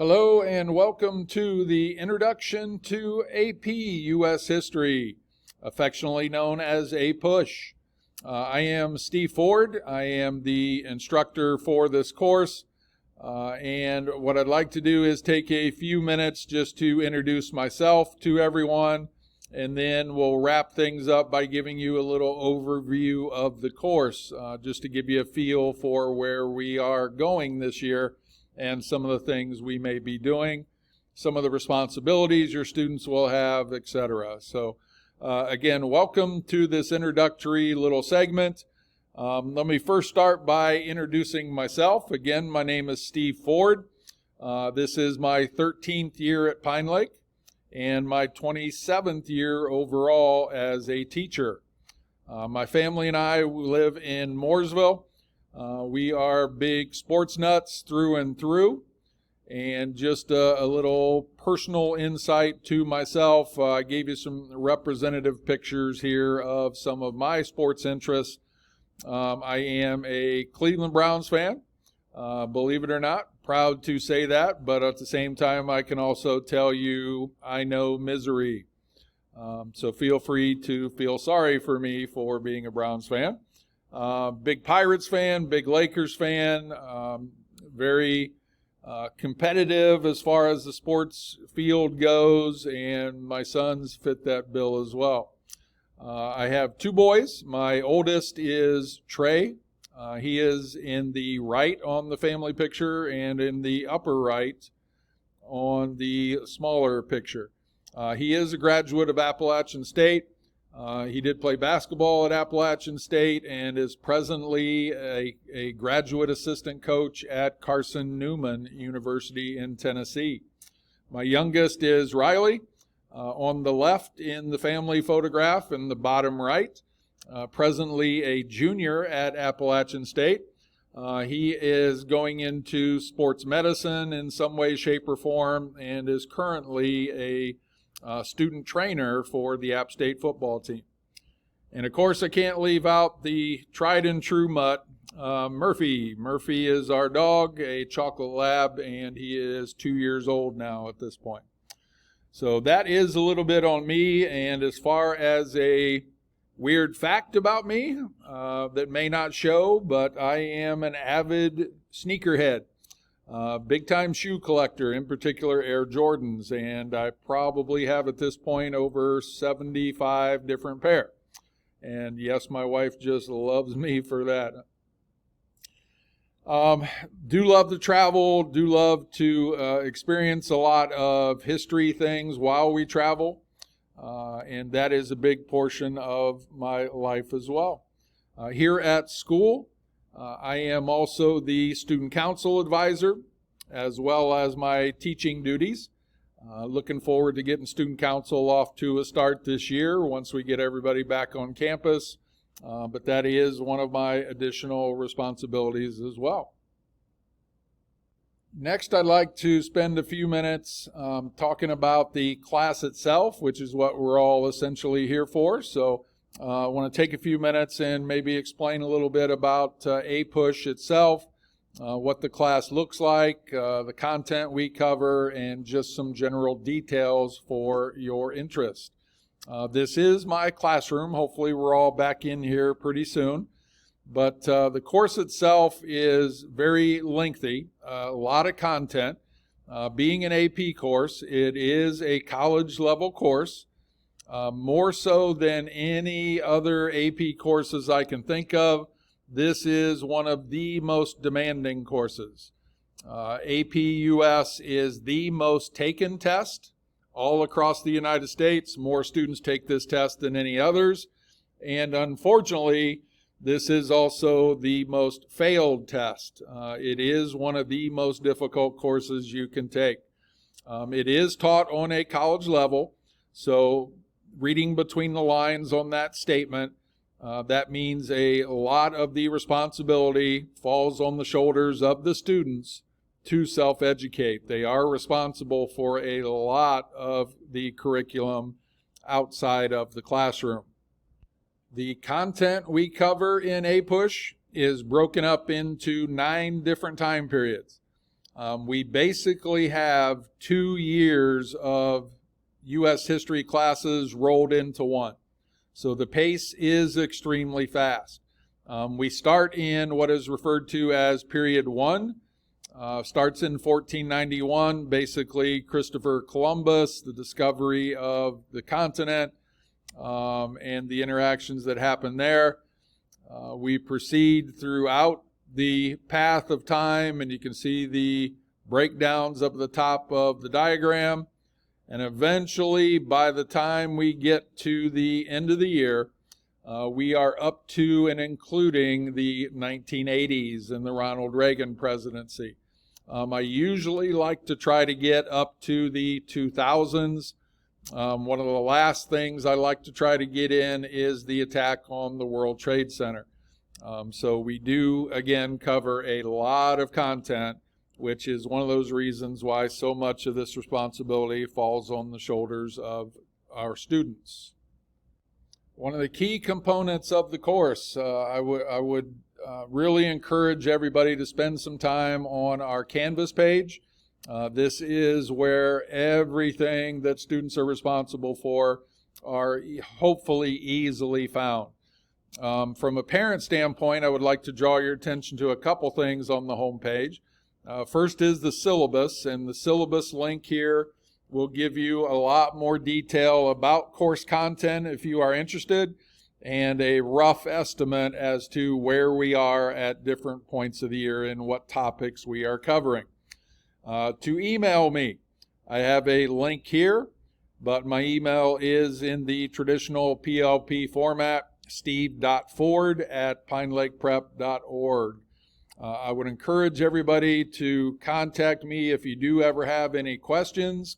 Hello and welcome to the Introduction to AP U.S. History, affectionately known as APUSH. I am Steve Ford. I am the instructor for this course, and what I'd like to do is take a few minutes just to introduce myself to everyone, and then we'll wrap things up by giving you a little overview of the course, just to give you a feel for where we are going this year and some of the things we may be doing, some of the responsibilities your students will have, etc. So again, welcome to this introductory little segment. Let me first start by introducing myself. Again, my name is Steve Ford. This is my 13th year at Pine Lake and my 27th year overall as a teacher. My family and I live in Mooresville. We are big sports nuts through and through, and just a little personal insight to myself. I gave you some representative pictures here of some of my sports interests. I am a Cleveland Browns fan, believe it or not, proud to say that, but at the same time I can also tell you I know misery. So feel free to feel sorry for me for being a Browns fan. Big Pirates fan, big Lakers fan, very competitive as far as the sports field goes, and my sons fit that bill as well. I have two boys. My oldest is Trey. He is in the right on the family picture and in the upper right on the smaller picture. He is a graduate of Appalachian State. He did play basketball at Appalachian State and is presently a graduate assistant coach at Carson-Newman University in Tennessee. My youngest is Riley, on the left in the family photograph in the bottom right, presently a junior at Appalachian State. He is going into sports medicine in some way, shape, or form, and is currently a student trainer for the App State football team. And of course, I can't leave out the tried and true mutt, Murphy. Murphy is our dog, a chocolate lab, and he is 2 years old now at this point. So that is a little bit on me, and as far as a weird fact about me that may not show, but I am an avid sneakerhead. Big-time shoe collector, in particular Air Jordans, and I probably have at this point over 75 different pair. And yes, my wife just loves me for that. Do love to travel, do love to experience a lot of history things while we travel, and that is a big portion of my life as well. Here at school, I am also the student council advisor, as well as my teaching duties. Looking forward to getting student council off to a start this year once we get everybody back on campus. But that is one of my additional responsibilities as well. Next, I'd like to spend a few minutes talking about the class itself, which is what we're all essentially here for. So I want to take a few minutes and maybe explain a little bit about APUSH itself, what the class looks like, the content we cover, and just some general details for your interest. This is my classroom. Hopefully we're all back in here pretty soon. But the course itself is very lengthy, a lot of content. Being an AP course, it is a college level course. More so than any other AP courses I can think of, this is one of the most demanding courses. AP US is the most taken test all across the United States. More students take this test than any others. And unfortunately, this is also the most failed test. It is one of the most difficult courses you can take. It is taught on a college level, so reading between the lines on that statement, that means a lot of the responsibility falls on the shoulders of the students to self-educate. They are responsible for a lot of the curriculum outside of the classroom. The content we cover in APUSH is broken up into 9 different time periods. We basically have 2 years of U.S. history classes rolled into one. So the pace is extremely fast. We start in what is referred to as period 1. Starts in 1491, basically Christopher Columbus, the discovery of the continent, and the interactions that happen there. We proceed throughout the path of time, and you can see the breakdowns up at the top of the diagram. And eventually, by the time we get to the end of the year, we are up to and including the 1980s and the Ronald Reagan presidency. I usually like to try to get up to the 2000s. One of the last things I like to try to get in is the attack on the World Trade Center. So we do, again, cover a lot of content, which is one of those reasons why so much of this responsibility falls on the shoulders of our students. One of the key components of the course, I would really encourage everybody to spend some time on our Canvas page. This is where everything that students are responsible for are hopefully easily found. From a parent standpoint, I would like to draw your attention to a couple things on the home page. First is the syllabus, and the syllabus link here will give you a lot more detail about course content if you are interested, and a rough estimate as to where we are at different points of the year and what topics we are covering. To email me, I have a link here, but my email is in the traditional PLP format, steve.ford@pinelakeprep.org. I would encourage everybody to contact me if you do ever have any questions.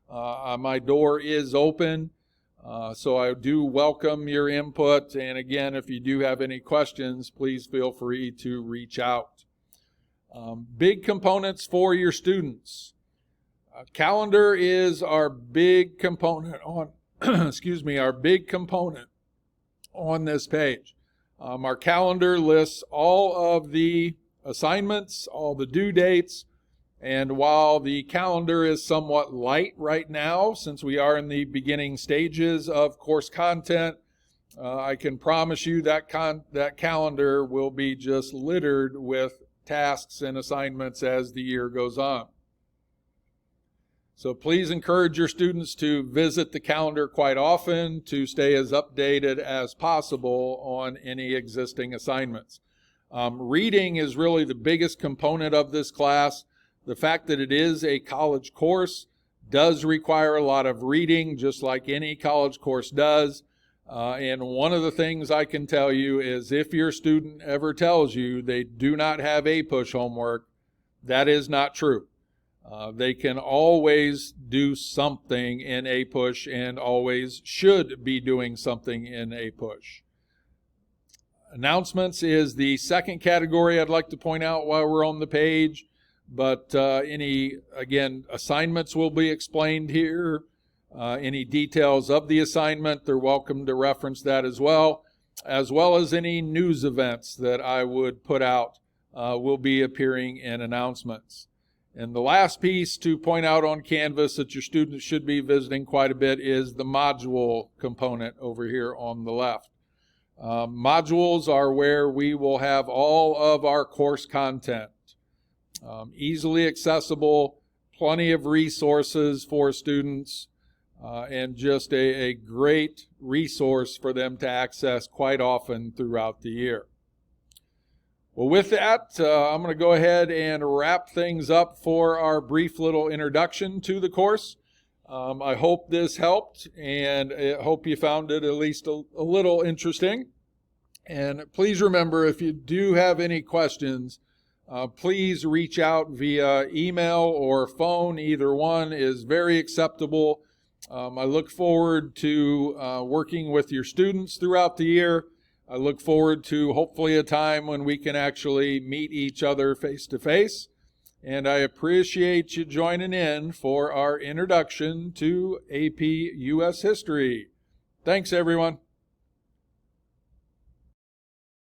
My door is open, so I do welcome your input. And again, if you do have any questions, please feel free to reach out. Big components for your students. Calendar is our big component on, our big component on this page. Our calendar lists all of the assignments, all the due dates, and while the calendar is somewhat light right now, since we are in the beginning stages of course content, I can promise you that calendar will be just littered with tasks and assignments as the year goes on. So please encourage your students to visit the calendar quite often to stay as updated as possible on any existing assignments. Reading is really the biggest component of this class. The fact that it is a college course does require a lot of reading, just like any college course does. And one of the things I can tell you is if your student ever tells you they do not have APUSH homework, that is not true. They can always do something in APUSH and always should be doing something in APUSH. Announcements is the second category I'd like to point out while we're on the page. But any assignments will be explained here. Any details of the assignment, they're welcome to reference that as well as any news events that I would put out will be appearing in announcements. And the last piece to point out on Canvas that your students should be visiting quite a bit is the module component over here on the left. Modules are where we will have all of our course content. Easily accessible, plenty of resources for students, and just a great resource for them to access quite often throughout the year. Well, with that, I'm going to go ahead and wrap things up for our brief little introduction to the course. I hope this helped, and I hope you found it at least a little interesting. And please remember, if you do have any questions, please reach out via email or phone. Either one is very acceptable. I look forward to working with your students throughout the year. I look forward to hopefully a time when we can actually meet each other face to face. And I appreciate you joining in for our introduction to AP US History. Thanks, everyone.